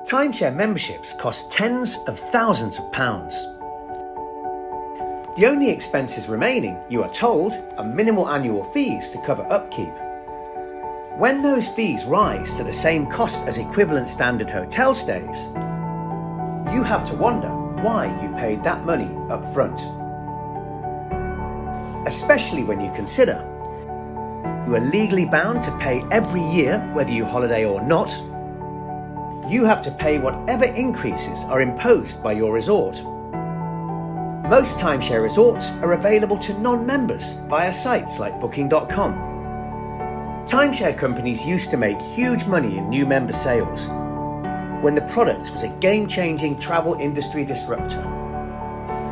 Timeshare memberships cost tens of thousands of pounds. The only expenses remaining, you are told, are minimal annual fees to cover upkeep. When those fees rise to the same cost as equivalent standard hotel stays, you have to wonder why you paid that money up front. Especially when you consider you are legally bound to pay every year whether you holiday or not. You have to pay whatever increases are imposed by your resort. Most timeshare resorts are available to non-members via sites like Booking.com. Timeshare companies used to make huge money in new member sales when the product was a game-changing travel industry disruptor.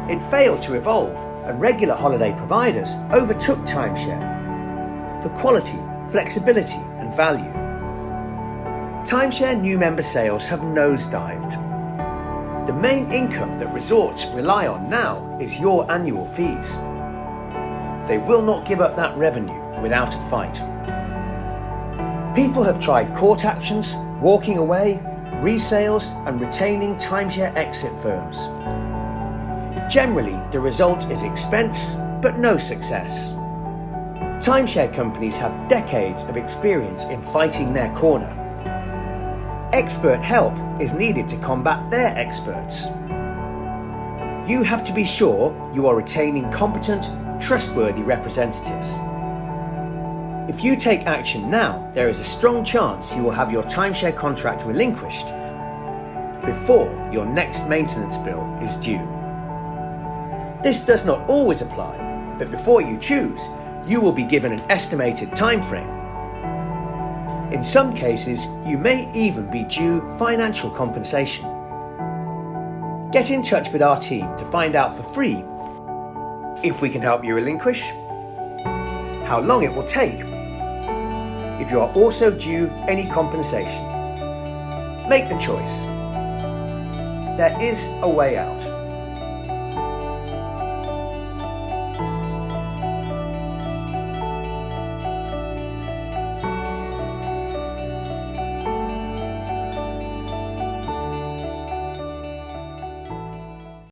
It failed to evolve, and regular holiday providers overtook timeshare for quality, flexibility and value. Timeshare new member sales have nosedived. The main income that resorts rely on now is your annual fees. They will not give up that revenue without a fight. People have tried court actions, walking away, resales and retaining timeshare exit firms. Generally, the result is expense, but no success. Timeshare companies have decades of experience in fighting their corner. Expert help is needed to combat their experts. You have to be sure you are retaining competent, trustworthy representatives. If you take action now, there is a strong chance you will have your timeshare contract relinquished before your next maintenance bill is due. This does not always apply, but before you choose, you will be given an estimated time frame. In some cases, you may even be due financial compensation. Get in touch with our team to find out for free if we can help you relinquish, how long it will take, if you are also due any compensation. Make the choice. There is a way out.